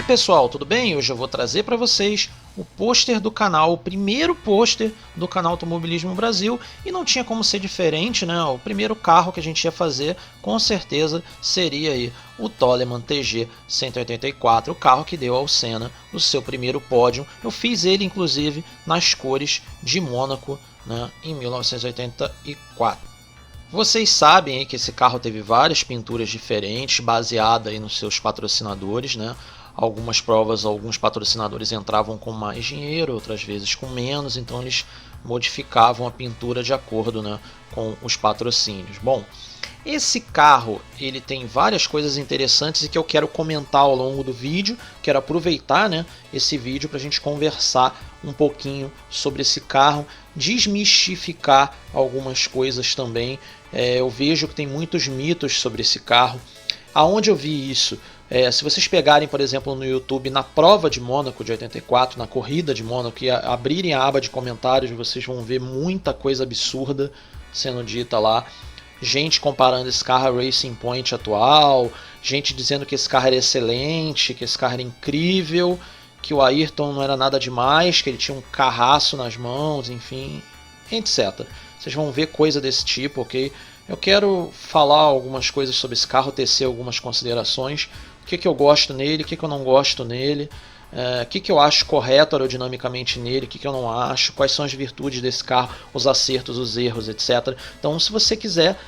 pessoal, tudo bem? Hoje eu vou trazer para vocês o pôster do canal, o primeiro pôster do canal Automobilismo Brasil, e não tinha como ser diferente, né? O primeiro carro que a gente ia fazer com certeza seria aí o Toleman TG 184, o carro que deu ao Senna o seu primeiro pódio. Eu fiz ele inclusive nas cores de Mônaco, né, em 1984. Vocês sabem aí que esse carro teve várias pinturas diferentes, baseada aí nos seus patrocinadores, né? Algumas provas, alguns patrocinadores entravam com mais dinheiro, outras vezes com menos, então eles modificavam a pintura de acordo, né, com os patrocínios. Bom, esse carro ele tem várias coisas interessantes e que eu quero comentar ao longo do vídeo. Quero aproveitar, né, esse vídeo para a gente conversar um pouquinho sobre esse carro, desmistificar algumas coisas também. Eu vejo que tem muitos mitos sobre esse carro. Aonde eu vi isso? Se vocês pegarem, por exemplo, no YouTube, na prova de Mônaco de 84, na corrida de Mônaco, e abrirem a aba de comentários, vocês vão ver muita coisa absurda sendo dita lá. Gente comparando esse carro a Racing Point atual, gente dizendo que esse carro era excelente, que esse carro era incrível, que o Ayrton não era nada demais, que ele tinha um carraço nas mãos, enfim, etc. Vocês vão ver coisa desse tipo, ok? Eu quero falar algumas coisas sobre esse carro, tecer algumas considerações, o que eu gosto nele, o que eu não gosto nele, o que eu acho correto aerodinamicamente nele, o que eu não acho, quais são as virtudes desse carro, os acertos, os erros, etc. Então, se você quiser,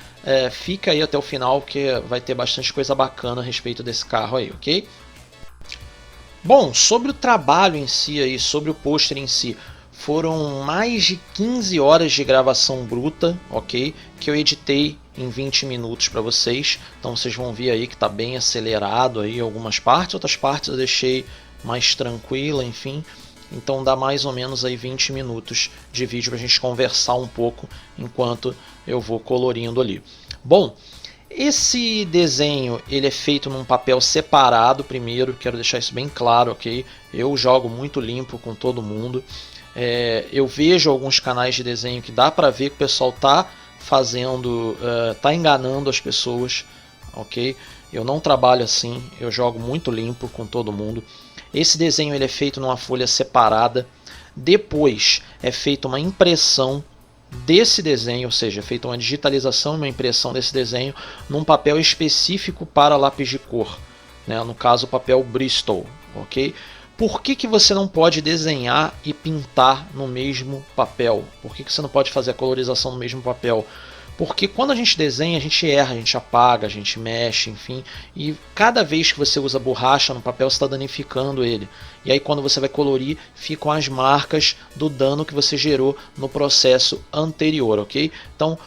fica aí até o final, porque vai ter bastante coisa bacana a respeito desse carro aí, ok? Bom, sobre o trabalho em si, aí, sobre o pôster em si, foram mais de 15 horas de gravação bruta, ok? Que eu editei em 20 minutos para vocês. Então vocês vão ver aí que está bem acelerado aí algumas partes, outras partes eu deixei mais tranquila, enfim. Então dá mais ou menos aí 20 minutos de vídeo para a gente conversar um pouco enquanto eu vou colorindo ali. Bom, esse desenho ele é feito num papel separado primeiro, quero deixar isso bem claro, ok? Eu jogo muito limpo com todo mundo. Eu vejo alguns canais de desenho que dá para ver que o pessoal tá fazendo, tá enganando as pessoas, ok? Eu não trabalho assim, eu jogo muito limpo com todo mundo. Esse desenho ele é feito numa folha separada, depois é feita uma impressão desse desenho, ou seja, é feita uma digitalização e uma impressão desse desenho num papel específico para lápis de cor, né? No caso o papel Bristol, ok? Por que você não pode desenhar e pintar no mesmo papel? Por que você não pode fazer a colorização no mesmo papel? Porque quando a gente desenha, a gente erra, a gente apaga, a gente mexe, enfim. E cada vez que você usa borracha no papel, você está danificando ele. E aí quando você vai colorir, ficam as marcas do dano que você gerou no processo anterior, ok? Então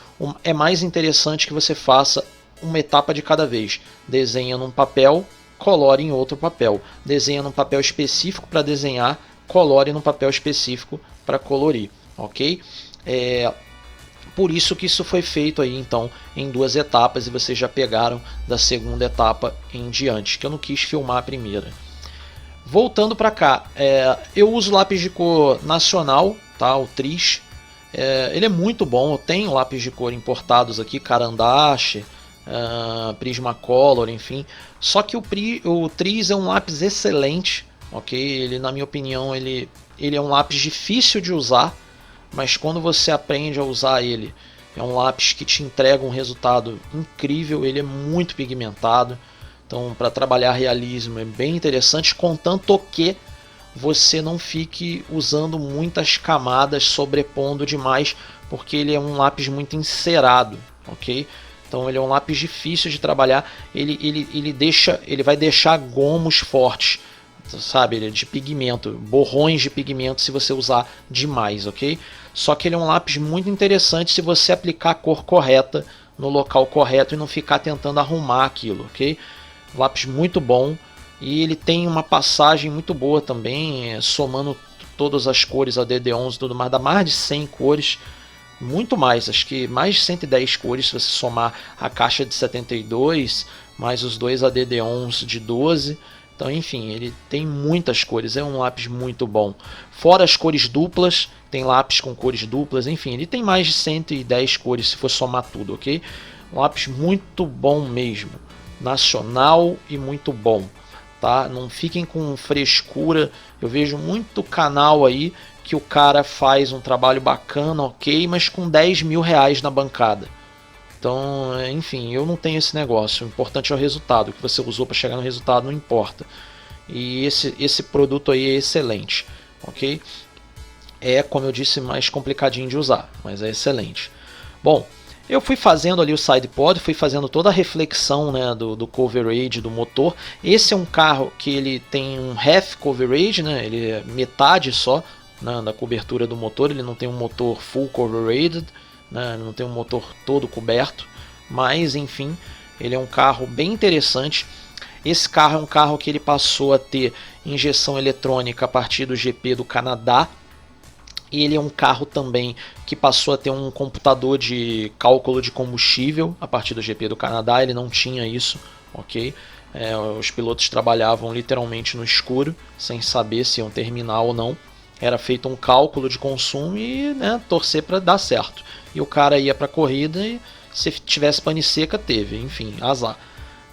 é mais interessante que você faça uma etapa de cada vez. Desenha num papel, colore em outro papel. Desenha num papel específico para desenhar, colore num papel específico para colorir, ok? Por isso que isso foi feito aí então em duas etapas e vocês já pegaram da segunda etapa em diante, que eu não quis filmar a primeira. Voltando para cá, eu uso lápis de cor nacional, tá? O Tris. Ele é muito bom, eu tenho lápis de cor importados aqui, Carandache, Prismacolor, enfim. Só que o Tris é um lápis excelente, ok? Ele, na minha opinião, ele é um lápis difícil de usar, mas quando você aprende a usar ele, é um lápis que te entrega um resultado incrível. Ele é muito pigmentado, então para trabalhar realismo é bem interessante, contanto que você não fique usando muitas camadas, sobrepondo demais, porque ele é um lápis muito encerado, ok? Então ele é um lápis difícil de trabalhar, ele vai deixar gomos fortes, sabe, ele é de pigmento, borrões de pigmento se você usar demais, ok? Só que ele é um lápis muito interessante se você aplicar a cor correta no local correto e não ficar tentando arrumar aquilo, ok? Lápis muito bom e ele tem uma passagem muito boa também, somando todas as cores, a DD11 e tudo mais, dá mais de 100 cores, muito mais, acho que mais de 110 cores se você somar a caixa de 72 mais os dois ADD11 de 12. Então, enfim, ele tem muitas cores, é um lápis muito bom. Fora as cores duplas, tem lápis com cores duplas, enfim, ele tem mais de 110 cores se for somar tudo, ok? Um lápis muito bom mesmo, nacional e muito bom. tá? Não fiquem com frescura. Eu vejo muito canal aí que o cara faz um trabalho bacana, ok, mas com 10 mil reais na bancada. Então, enfim, eu não tenho esse negócio. O importante é o resultado. O que você usou para chegar no resultado não importa. E esse produto aí é excelente, ok? É, como eu disse, mais complicadinho de usar, mas é excelente. Bom, eu fui fazendo ali o sidepod, fui fazendo toda a reflexão, né, do coverage do motor. Esse é um carro que ele tem um half coverage, né, ele é metade só, né, da cobertura do motor. Ele não tem um motor full coverage, né, não tem um motor todo coberto, mas enfim, ele é um carro bem interessante. Esse carro é um carro que ele passou a ter injeção eletrônica a partir do GP do Canadá, e ele é um carro também que passou a ter um computador de cálculo de combustível a partir do GP do Canadá. Ele não tinha isso, ok? Os pilotos trabalhavam literalmente no escuro, sem saber se iam terminar ou não. Era feito um cálculo de consumo e, né, torcer para dar certo. E o cara ia para a corrida e se tivesse pane seca, teve. Enfim, azar.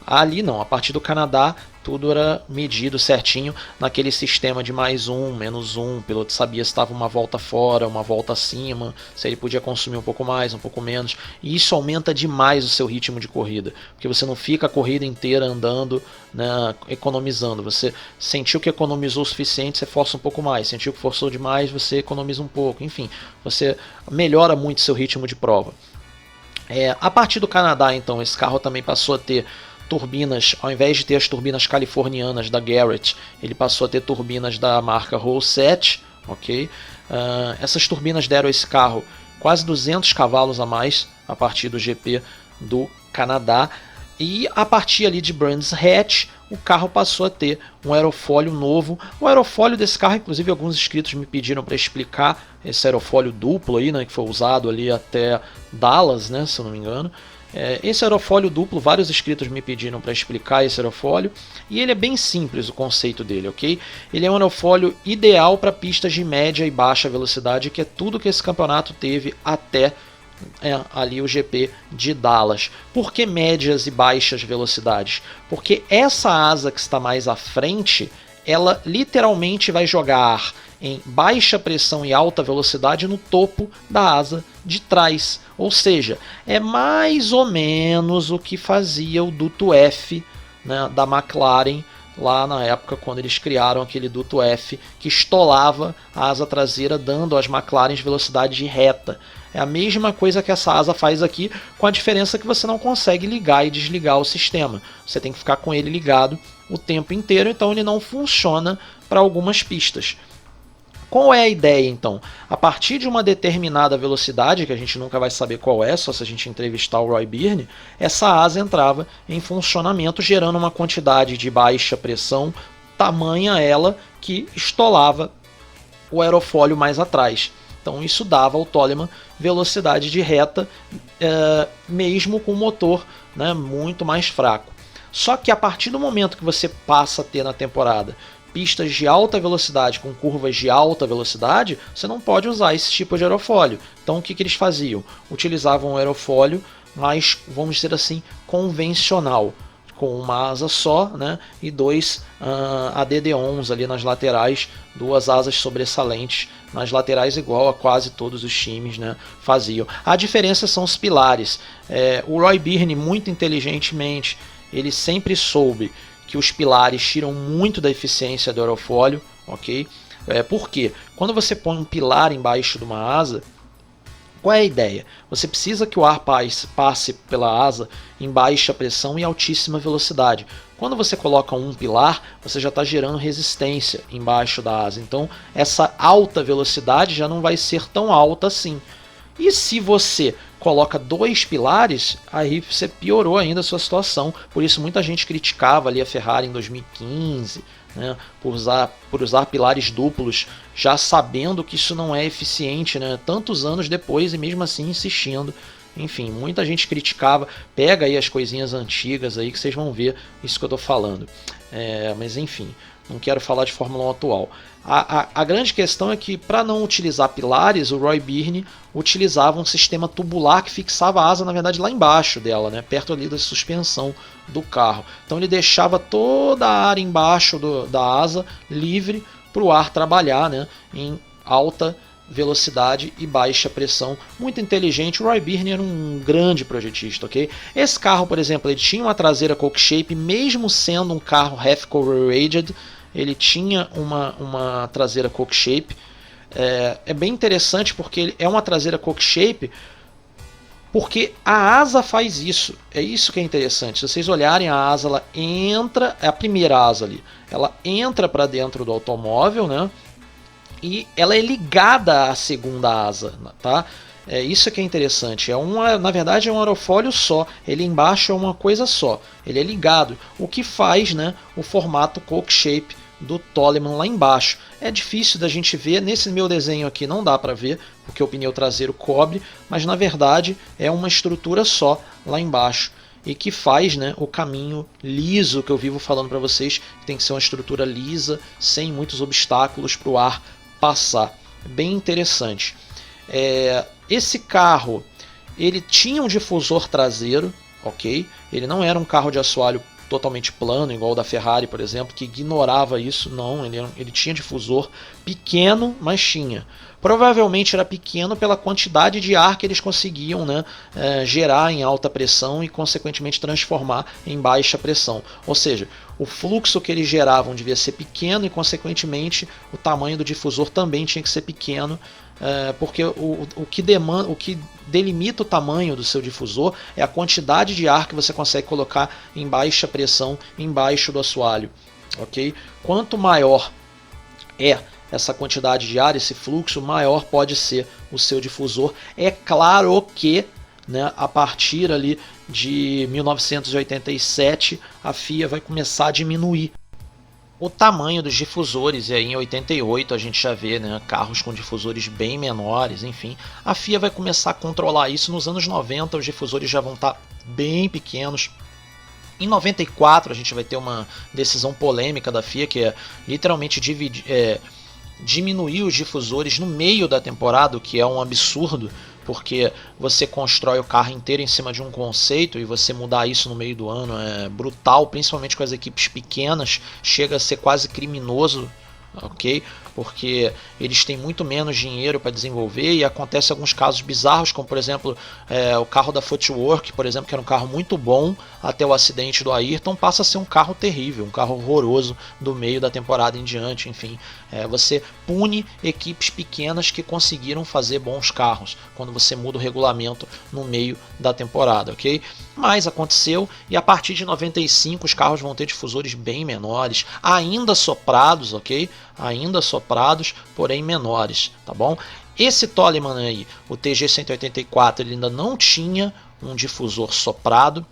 Ali não, a partir do Canadá tudo era medido certinho naquele sistema de mais um, menos um. O piloto sabia se estava uma volta fora, uma volta acima, se ele podia consumir um pouco mais, um pouco menos. E isso aumenta demais o seu ritmo de corrida, porque você não fica a corrida inteira andando, né, economizando. Você sentiu que economizou o suficiente, você força um pouco mais. Sentiu que forçou demais, você economiza um pouco. Enfim, você melhora muito seu ritmo de prova. A partir do Canadá, então, esse carro também passou a ter turbinas, ao invés de ter as turbinas californianas da Garrett, ele passou a ter turbinas da marca Rollset, ok? Essas turbinas deram a esse carro quase 200 cavalos a mais a partir do GP do Canadá, e a partir ali de Brands Hatch, o carro passou a ter um aerofólio novo. O aerofólio desse carro, inclusive alguns inscritos me pediram para explicar esse aerofólio duplo aí, né, que foi usado ali até Dallas, né, se eu não me engano. Esse aerofólio duplo, vários inscritos me pediram para explicar esse aerofólio, e ele é bem simples o conceito dele, ok? Ele é um aerofólio ideal para pistas de média e baixa velocidade, que é tudo que esse campeonato teve até ali o GP de Dallas. Por que médias e baixas velocidades? Porque essa asa que está mais à frente, ela literalmente vai jogar em baixa pressão e alta velocidade no topo da asa de trás. Ou seja, é mais ou menos o que fazia o duto F, né, da McLaren lá na época quando eles criaram aquele duto F que estolava a asa traseira, dando às McLarens velocidade de reta. É a mesma coisa que essa asa faz aqui, com a diferença que você não consegue ligar e desligar o sistema. Você tem que ficar com ele ligado o tempo inteiro, então ele não funciona para algumas pistas. Qual é a ideia, então? A partir de uma determinada velocidade, que a gente nunca vai saber qual é, só se a gente entrevistar o Roy Byrne, essa asa entrava em funcionamento, gerando uma quantidade de baixa pressão, tamanha ela, que estolava o aerofólio mais atrás. Então isso dava ao Toleman velocidade de reta, mesmo com o motor, né, muito mais fraco. Só que a partir do momento que você passa a ter na temporada pistas de alta velocidade com curvas de alta velocidade, você não pode usar esse tipo de aerofólio. Então o que eles faziam? Utilizavam um aerofólio mais, vamos dizer assim, convencional, com uma asa só, né, e dois ADD-ons ali nas laterais, duas asas sobressalentes nas laterais, igual a quase todos os times, né, faziam. A diferença são os pilares. O Roy Byrne, muito inteligentemente, ele sempre soube que os pilares tiram muito da eficiência do aerofólio, ok? Por quê? Quando você põe um pilar embaixo de uma asa, qual é a ideia? Você precisa que o ar passe pela asa em baixa pressão e altíssima velocidade. Quando você coloca um pilar, você já está gerando resistência embaixo da asa. Então, essa alta velocidade já não vai ser tão alta assim. E se você coloca dois pilares, aí você piorou ainda a sua situação. Por isso muita gente criticava ali a Ferrari em 2015, né, por usar pilares duplos, já sabendo que isso não é eficiente, né, tantos anos depois, e mesmo assim insistindo. Enfim, muita gente criticava. Pega aí as coisinhas antigas aí que vocês vão ver isso que eu estou falando. Mas enfim, não quero falar de Fórmula 1 atual. A grande questão é que, para não utilizar pilares, o Roy Byrne utilizava um sistema tubular que fixava a asa, na verdade, lá embaixo dela, né, perto ali da suspensão do carro. Então ele deixava toda a área embaixo da asa livre para o ar trabalhar, né, em alta velocidade e baixa pressão. Muito inteligente. O Roy Byrne era um grande projetista, ok? Esse carro, por exemplo, ele tinha uma traseira coke shape, mesmo sendo um carro half rated, ele tinha uma traseira coke shape. É bem interessante porque ele é uma traseira coke shape porque a asa faz isso. É isso que é interessante. Se vocês olharem, a asa, ela entra, é a primeira asa ali, ela entra para dentro do automóvel, né? E ela é ligada à segunda asa, tá? Isso que é interessante. Na verdade é um aerofólio só. Ele embaixo é uma coisa só. Ele é ligado. O que faz, né, o formato coke shape do Toleman lá embaixo. É difícil da gente ver. Nesse meu desenho aqui não dá para ver, porque o pneu traseiro cobre. Mas na verdade é uma estrutura só lá embaixo. E que faz, né, o caminho liso que eu vivo falando para vocês. Que tem que ser uma estrutura lisa, sem muitos obstáculos para o ar passar. Bem interessante. Esse carro, ele tinha um difusor traseiro, ok? Ele não era um carro de assoalho totalmente plano, igual o da Ferrari, por exemplo, que ignorava isso. Não, ele tinha difusor pequeno, mas tinha. Provavelmente era pequeno pela quantidade de ar que eles conseguiam, né, gerar em alta pressão e, consequentemente, transformar em baixa pressão. Ou seja, o fluxo que eles geravam devia ser pequeno e, consequentemente, o tamanho do difusor também tinha que ser pequeno, porque o que delimita o tamanho do seu difusor é a quantidade de ar que você consegue colocar em baixa pressão embaixo do assoalho. Okay? Quanto maior é essa quantidade de ar, esse fluxo, maior pode ser o seu difusor. É claro que, né, a partir ali de 1987 a FIA vai começar a diminuir o tamanho dos difusores, e aí em 88 a gente já vê, né, carros com difusores bem menores, enfim. A FIA vai começar a controlar isso. Nos anos 90 os difusores já vão estar bem pequenos. Em 94 a gente vai ter uma decisão polêmica da FIA, que é literalmente diminuir os difusores no meio da temporada, o que é um absurdo, porque você constrói o carro inteiro em cima de um conceito e você mudar isso no meio do ano é brutal, principalmente com as equipes pequenas, chega a ser quase criminoso, ok? Porque eles têm muito menos dinheiro para desenvolver e acontece alguns casos bizarros, como por exemplo o carro da Footwork, por exemplo, que era um carro muito bom até o acidente do Ayrton, passa a ser um carro terrível, um carro horroroso do meio da temporada em diante. Enfim, você pune equipes pequenas que conseguiram fazer bons carros quando você muda o regulamento no meio da temporada, ok? Mas aconteceu, e a partir de 95 os carros vão ter difusores bem menores, ainda soprados, ok? Ainda soprados, porém menores, tá bom? Esse Toleman aí, o TG184, ele ainda não tinha um difusor soprado.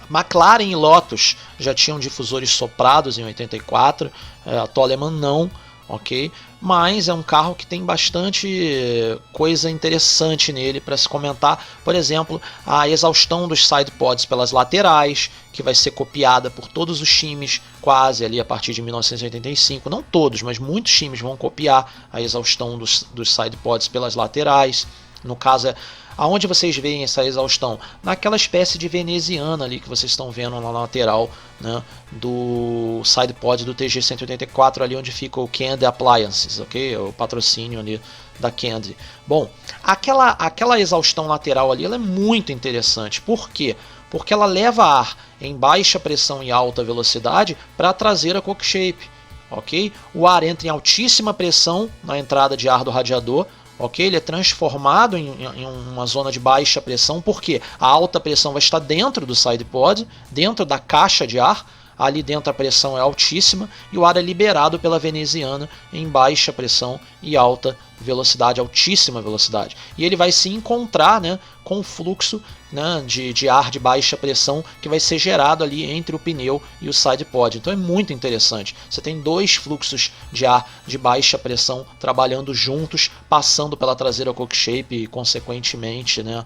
McLaren e Lotus já tinham difusores soprados em 84, a Toleman não, ok? Mas é um carro que tem bastante coisa interessante nele para se comentar. Por exemplo, a exaustão dos sidepods pelas laterais, que vai ser copiada por todos os times quase ali a partir de 1985. Não todos, mas muitos times vão copiar a exaustão dos sidepods pelas laterais. No caso, aonde vocês veem essa exaustão? Naquela espécie de veneziana ali que vocês estão vendo na lateral, né, do sidepod do TG184, ali onde fica o Candy Appliances, ok? O patrocínio ali da Candy. Bom, aquela exaustão lateral ali, ela é muito interessante. Por quê? Porque ela leva ar em baixa pressão e alta velocidade para a traseira coke shape, ok? O ar entra em altíssima pressão na entrada de ar do radiador, ok? Ele é transformado em uma zona de baixa pressão, porque a alta pressão vai estar dentro do sidepod, dentro da caixa de ar. Ali dentro a pressão é altíssima e o ar é liberado pela veneziana em baixa pressão e alta velocidade, altíssima velocidade. E ele vai se encontrar, né, com o fluxo, né, de ar de baixa pressão que vai ser gerado ali entre o pneu e o side pod. Então é muito interessante. Você tem dois fluxos de ar de baixa pressão trabalhando juntos, passando pela traseira Cockshape e consequentemente, né,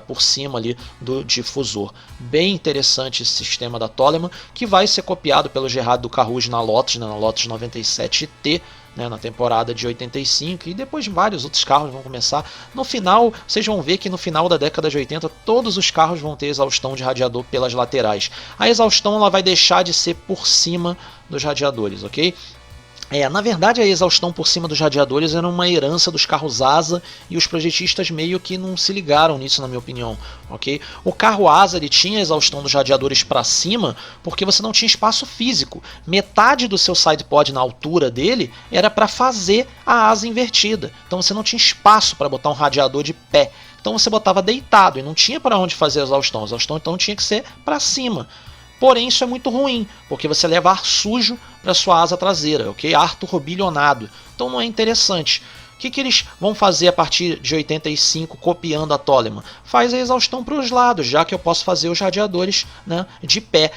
por cima ali do difusor. Bem interessante esse sistema da Toleman, que vai ser copiado pelo Gerard Ducarrouge na Lotus, né, na Lotus 97T, né, na temporada de 85, e depois vários outros carros vão começar. No final, vocês vão ver que no final da década de 80, todos os carros vão ter exaustão de radiador pelas laterais. A exaustão ela vai deixar de ser por cima dos radiadores, ok? Na verdade, a exaustão por cima dos radiadores era uma herança dos carros asa e os projetistas meio que não se ligaram nisso, na minha opinião. Ok? O carro asa ele tinha a exaustão dos radiadores para cima porque você não tinha espaço físico. Metade do seu sidepod na altura dele era para fazer a asa invertida. Então você não tinha espaço para botar um radiador de pé. Então você botava deitado e não tinha para onde fazer a exaustão. A exaustão então tinha que ser para cima. Porém, isso é muito ruim, porque você leva ar sujo para sua asa traseira, ok? Ar turbilhonado. Então não é interessante. O que eles vão fazer a partir de 85, copiando a Toleman? Faz a exaustão para os lados, já que eu posso fazer os radiadores, né, de pé.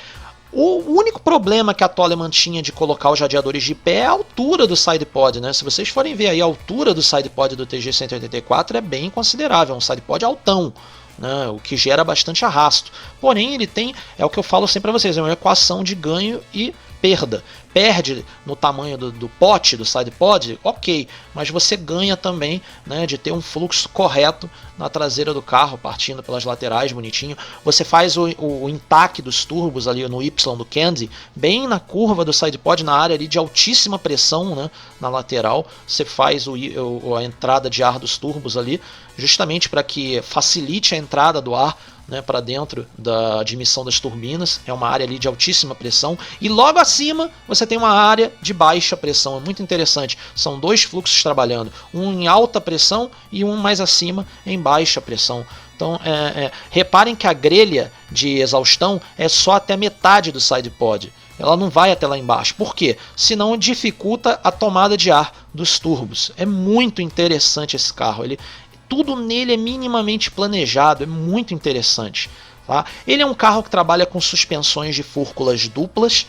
O único problema que a Toleman tinha de colocar os radiadores de pé é a altura do sidepod, né? Se vocês forem ver aí a altura do sidepod do TG184 é bem considerável, é um sidepod altão, né? O que gera bastante arrasto. Porém, ele tem, é o que eu falo sempre para vocês, é uma equação de ganho e perda. Perde no tamanho do pote, do sidepod, ok, mas você ganha também, né, de ter um fluxo correto na traseira do carro, partindo pelas laterais, bonitinho. Você faz o intaque dos turbos ali no Y do Candy, bem na curva do sidepod, na área ali de altíssima pressão, né, na lateral. Você faz a entrada de ar dos turbos ali, justamente para que facilite a entrada do ar, né, para dentro da admissão das turbinas. É uma área ali de altíssima pressão, e logo acima você tem uma área de baixa pressão. É muito interessante, são dois fluxos trabalhando, um em alta pressão e um mais acima em baixa pressão. Então reparem que a grelha de exaustão é só até metade do sidepod, ela não vai até lá embaixo. Por quê? Senão dificulta a tomada de ar dos turbos. É muito interessante esse carro, tudo nele é minimamente planejado, é muito interessante. Tá? Ele é um carro que trabalha com suspensões de fúrculas duplas,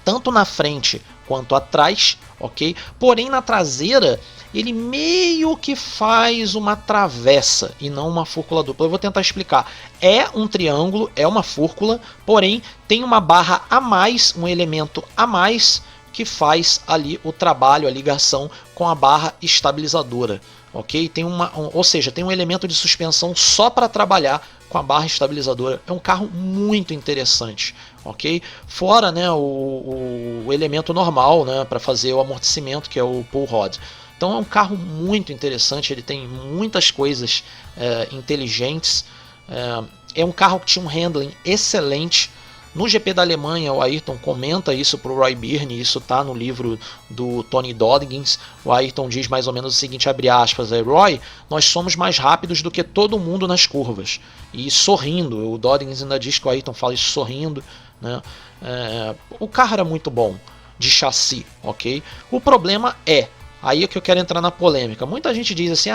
tanto na frente quanto atrás, ok? Porém, na traseira, ele meio que faz uma travessa e não uma fúrcula dupla. Eu vou tentar explicar. É um triângulo, é uma fúrcula, porém tem uma barra a mais, um elemento a mais, que faz ali o trabalho, a ligação com a barra estabilizadora. Ok? Ou seja, tem um elemento de suspensão só para trabalhar com a barra estabilizadora. É um carro muito interessante, ok? Fora, né, o elemento normal, né, para fazer o amortecimento, que é o pull rod. Então é um carro muito interessante, ele tem muitas coisas inteligentes. É um carro que tinha um handling excelente. No GP da Alemanha, o Ayrton comenta isso para o Roy Byrne, isso está no livro do Tony Doddings. O Ayrton diz mais ou menos o seguinte, abre aspas, Roy, nós somos mais rápidos do que todo mundo nas curvas. E sorrindo, o Doddings ainda diz que o Ayrton fala isso sorrindo, né? O carro era muito bom, de chassi, ok? O problema aí é que eu quero entrar na polêmica. Muita gente diz assim,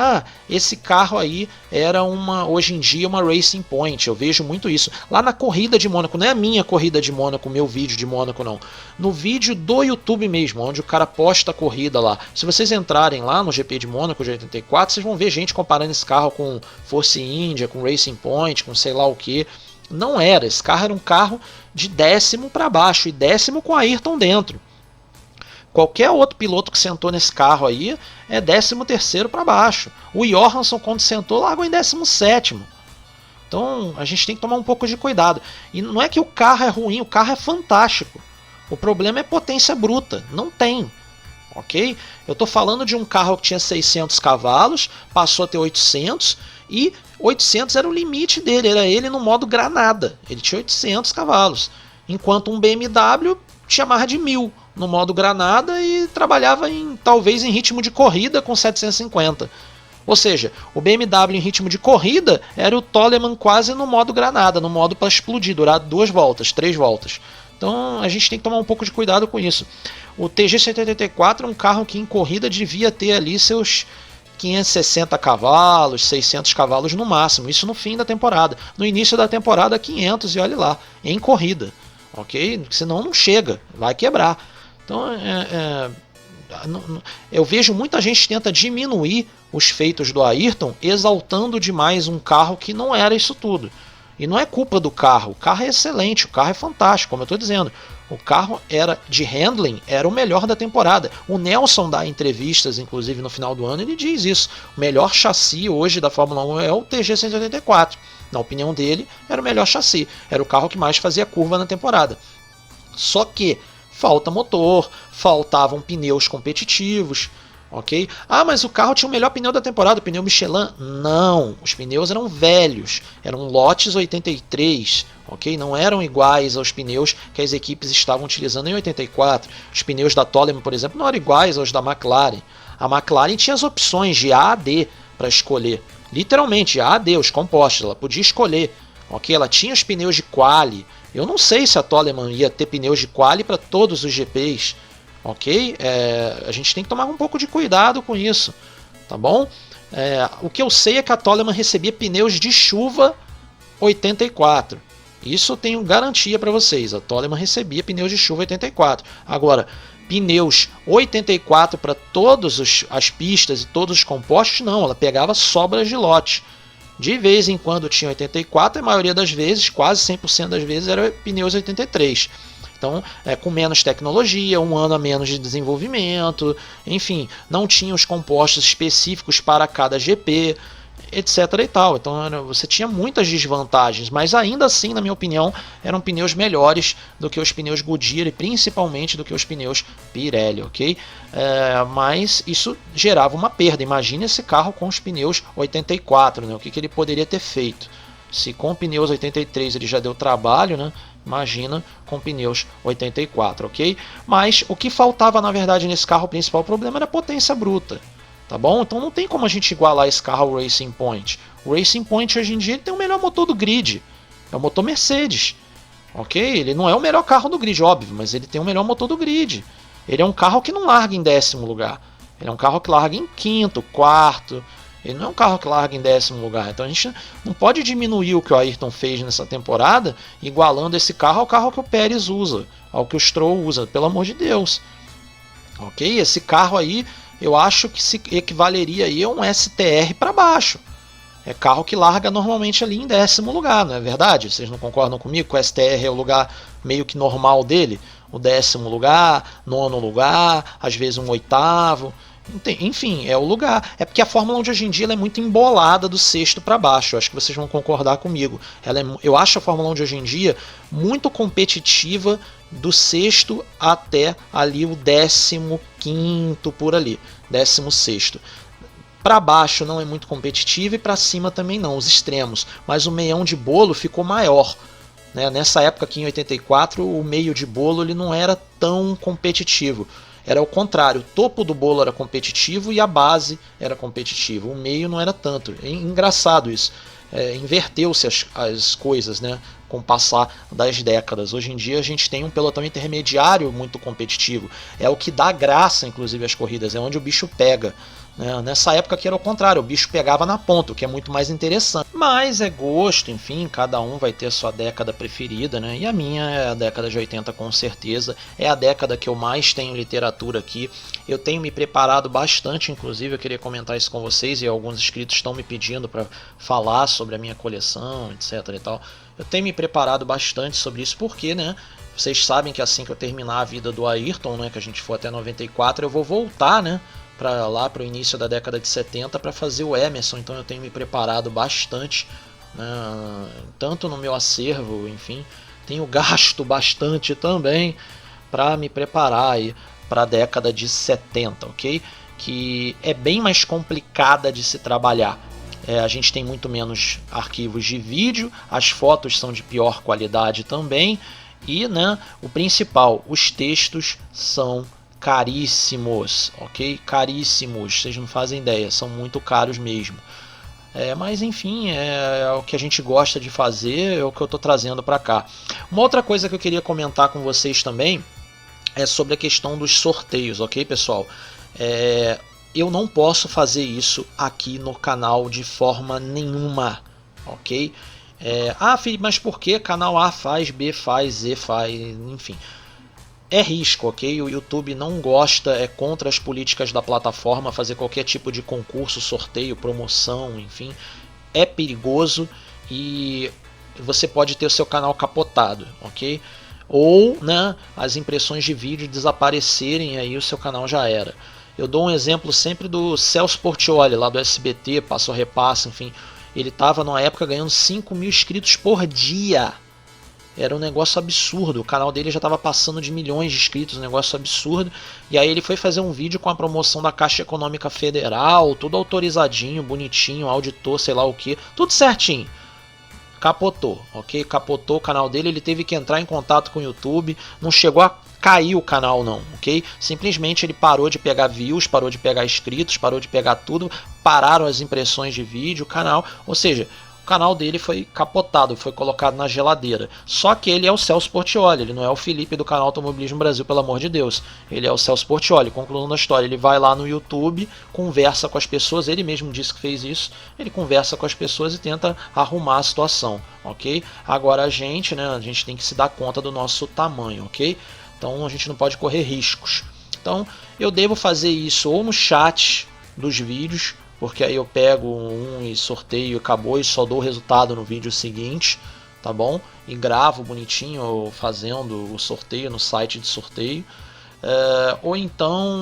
esse carro aí era hoje em dia uma Racing Point. Eu vejo muito isso. Lá na corrida de Mônaco, não é a minha corrida de Mônaco, meu vídeo de Mônaco não. No vídeo do YouTube mesmo, onde o cara posta a corrida lá. Se vocês entrarem lá no GP de Mônaco de 84, vocês vão ver gente comparando esse carro com Force India, com Racing Point, com sei lá o que. Não era. Esse carro era um carro de 10º para baixo, e 10º com Ayrton dentro. Qualquer outro piloto que sentou nesse carro aí é 13º para baixo. O Johansson, quando sentou, largou em 17º. Então a gente tem que tomar um pouco de cuidado. E não é que o carro é ruim, o carro é fantástico. O problema é potência bruta. Não tem. Ok? Eu estou falando de um carro que tinha 600 cavalos, passou a ter 800, e 800 era o limite dele, era ele no modo granada. Ele tinha 800 cavalos. Enquanto um BMW tinha mais de 1000 no modo granada e trabalhava talvez em ritmo de corrida com 750. Ou seja, o BMW em ritmo de corrida era o Toleman quase no modo granada, no modo para explodir, durar 2 voltas, 3 voltas. Então a gente tem que tomar um pouco de cuidado com isso. O TG184 é um carro que em corrida devia ter ali seus 560 cavalos, 600 cavalos no máximo, isso no fim da temporada. No início da temporada 500 e olhe lá, em corrida, ok? Senão não chega, vai quebrar. Então eu vejo muita gente que tenta diminuir os feitos do Ayrton, exaltando demais um carro que não era isso tudo. E não é culpa do carro, o carro é excelente, o carro é fantástico, como eu estou dizendo. O carro era de handling, era o melhor da temporada. O Nelson dá entrevistas, inclusive no final do ano, ele diz isso. O melhor chassi hoje da Fórmula 1 é o TG184. Na opinião dele, era o melhor chassi. Era o carro que mais fazia curva na temporada. Só que falta motor, faltavam pneus competitivos. Ok? Ah, mas o carro tinha o melhor pneu da temporada, o pneu Michelin? Não, os pneus eram velhos, eram lotes 83, ok? Não eram iguais aos pneus que as equipes estavam utilizando em 84. Os pneus da Toleman, por exemplo, não eram iguais aos da McLaren. A McLaren tinha as opções de A a D para escolher, literalmente A a D, os compostos, ela podia escolher, ok? Ela tinha os pneus de quali. Eu não sei se a Toleman ia ter pneus de quali para todos os GPs. Ok? A gente tem que tomar um pouco de cuidado com isso, tá bom? O que eu sei é que a Toleman recebia pneus de chuva 84. Isso eu tenho garantia para vocês. A Toleman recebia pneus de chuva 84. Agora, pneus 84 para todas as pistas e todos os compostos, não. Ela pegava sobras de lote. De vez em quando tinha 84, a maioria das vezes, quase 100% das vezes, era pneus 83. Então, com menos tecnologia, um ano a menos de desenvolvimento, enfim, não tinha os compostos específicos para cada GP, etc. e tal. Então você tinha muitas desvantagens, mas ainda assim, na minha opinião, eram pneus melhores do que os pneus Goodyear e principalmente do que os pneus Pirelli, ok? Mas isso gerava uma perda. Imagine esse carro com os pneus 84, né? O que ele poderia ter feito? Se com pneus 83 ele já deu trabalho, né? Imagina com pneus 84, ok? Mas o que faltava na verdade nesse carro, o principal problema era a potência bruta, tá bom? Então não tem como a gente igualar esse carro ao Racing Point. O Racing Point hoje em dia ele tem o melhor motor do grid, é o motor Mercedes, ok? Ele não é o melhor carro do grid, óbvio, mas ele tem o melhor motor do grid. Ele é um carro que não larga em 10º lugar, ele é um carro que larga em 5º, 4º. Ele não é um carro que larga em 10º lugar. Então a gente não pode diminuir o que o Ayrton fez nessa temporada, igualando esse carro ao carro que o Pérez usa, ao que o Stroll usa, pelo amor de Deus. Ok? Esse carro aí, eu acho que se equivaleria aí a um STR para baixo. É carro que larga normalmente ali em 10º lugar, não é verdade? Vocês não concordam comigo que o STR é o lugar meio que normal dele? O 10º lugar, 9º lugar, às vezes um 8º. Enfim, é o lugar. É porque a Fórmula 1 de hoje em dia ela é muito embolada do 6º para baixo. Eu acho que vocês vão concordar comigo. Eu acho a Fórmula 1 de hoje em dia muito competitiva do 6º até ali o 15º por ali, 16º. Para baixo não é muito competitivo e para cima também não, os extremos. Mas o meião de bolo ficou maior. Nessa época aqui em 84, o meio de bolo ele não era tão competitivo. Era o contrário, o topo do bolo era competitivo e a base era competitiva. O meio não era tanto. É engraçado isso. Inverteu-se as coisas, né, com o passar das décadas. Hoje em dia a gente tem um pelotão intermediário muito competitivo. É o que dá graça, inclusive, às corridas. É onde o bicho pega. Nessa época que era o contrário, o bicho pegava na ponta, o que é muito mais interessante. Mas é gosto, enfim, cada um vai ter a sua década preferida, né? E a minha é a década de 80 com certeza, é a década que eu mais tenho literatura aqui. Eu tenho me preparado bastante, inclusive eu queria comentar isso com vocês e alguns inscritos estão me pedindo para falar sobre a minha coleção, etc e tal. Eu tenho me preparado bastante sobre isso porque, né? Vocês sabem que assim que eu terminar a vida do Ayrton, né, que a gente for até 94, eu vou voltar, né? Para lá para o início da década de 70 para fazer o Emerson, então eu tenho me preparado bastante, né, tanto no meu acervo, enfim, tenho gasto bastante também para me preparar para a década de 70, ok? Que é bem mais complicada de se trabalhar. A gente tem muito menos arquivos de vídeo, as fotos são de pior qualidade também e, né, o principal, os textos são caríssimos, ok? Caríssimos, vocês não fazem ideia, são muito caros mesmo. Mas enfim, é o que a gente gosta de fazer, é o que eu estou trazendo para cá. Uma outra coisa que eu queria comentar com vocês também é sobre a questão dos sorteios, ok, pessoal? Eu não posso fazer isso aqui no canal de forma nenhuma, ok? Felipe, mas por que canal A faz, B faz, Z faz, enfim. É risco, ok? O YouTube não gosta, é contra as políticas da plataforma fazer qualquer tipo de concurso, sorteio, promoção, enfim. É perigoso e você pode ter o seu canal capotado, ok? Ou, né, as impressões de vídeo desaparecerem, aí o seu canal já era. Eu dou um exemplo sempre do Celso Portiolli, lá do SBT, Passo a Repasso, enfim. Ele estava numa época ganhando 5 mil inscritos por dia. Era um negócio absurdo, o canal dele já estava passando de milhões de inscritos, um negócio absurdo. E aí ele foi fazer um vídeo com a promoção da Caixa Econômica Federal, tudo autorizadinho, bonitinho, auditor, sei lá o que, tudo certinho. Capotou, ok? Capotou o canal dele, ele teve que entrar em contato com o YouTube, não chegou a cair o canal não, ok? Simplesmente ele parou de pegar views, parou de pegar inscritos, parou de pegar tudo, pararam as impressões de vídeo, o canal, ou seja, o canal dele foi capotado, foi colocado na geladeira. Só que ele é o Celso Portiolli, ele não é o Felipe do canal Automobilismo Brasil, pelo amor de Deus. Ele é o Celso Portiolli. Concluindo a história, ele vai lá no YouTube, conversa com as pessoas, ele mesmo disse que fez isso, ele conversa com as pessoas e tenta arrumar a situação, ok? Agora a gente tem que se dar conta do nosso tamanho, ok? Então a gente não pode correr riscos. Então eu devo fazer isso ou no chat dos vídeos, porque aí eu pego um e sorteio, acabou, e só dou o resultado no vídeo seguinte, tá bom? E gravo bonitinho fazendo o sorteio no site de sorteio. Ou então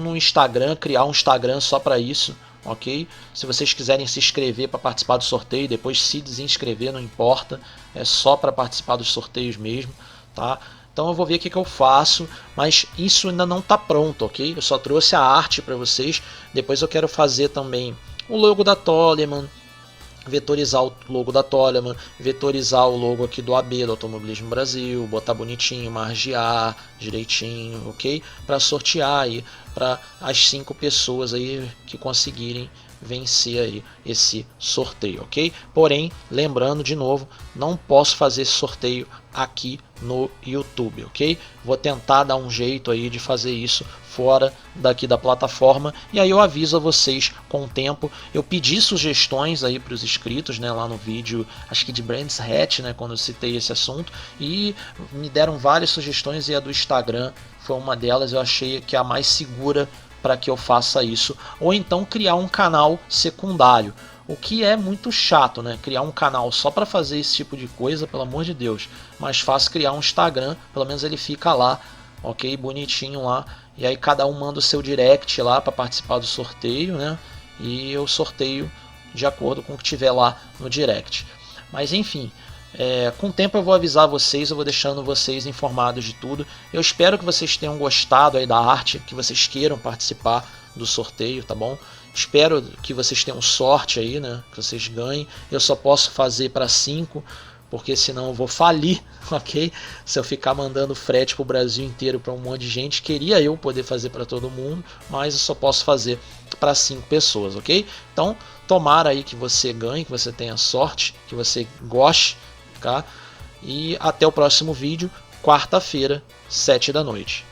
no Instagram, criar um Instagram só para isso, ok? Se vocês quiserem se inscrever para participar do sorteio, depois se desinscrever, não importa, é só para participar dos sorteios mesmo, tá? Então eu vou ver o que eu faço, mas isso ainda não está pronto, ok? Eu só trouxe a arte para vocês. Depois eu quero fazer também o logo da Toleman, vetorizar o logo da Toleman, vetorizar o logo aqui do AB, do Automobilismo Brasil, botar bonitinho, margear direitinho, ok? Para sortear aí para as 5 pessoas aí que conseguirem vencer aí esse sorteio, ok? Porém, lembrando de novo, não posso fazer esse sorteio aqui no YouTube, ok? Vou tentar dar um jeito aí de fazer isso fora daqui da plataforma, e aí eu aviso a vocês com o tempo. Eu pedi sugestões aí para os inscritos, né, lá no vídeo, acho que de Brands Hatch, né, quando eu citei esse assunto, e me deram várias sugestões, e a do Instagram foi uma delas. Eu achei que é a mais segura para que eu faça isso, ou então criar um canal secundário, o que é muito chato, né? Criar um canal só para fazer esse tipo de coisa, pelo amor de Deus. Mais fácil criar um Instagram, pelo menos ele fica lá, ok? Bonitinho lá, e aí cada um manda o seu direct lá para participar do sorteio, né? E eu sorteio de acordo com o que tiver lá no direct. Mas enfim, com o tempo eu vou avisar vocês, eu vou deixando vocês informados de tudo. Eu espero que vocês tenham gostado aí da arte, que vocês queiram participar do sorteio, tá bom? Espero que vocês tenham sorte aí, né? Que vocês ganhem. Eu só posso fazer para 5, porque senão eu vou falir, ok? Se eu ficar mandando frete para o Brasil inteiro para um monte de gente, queria eu poder fazer para todo mundo, mas eu só posso fazer para 5 pessoas, ok? Então, tomara aí que você ganhe, que você tenha sorte, que você goste, tá? E até o próximo vídeo, quarta-feira, 7 da noite.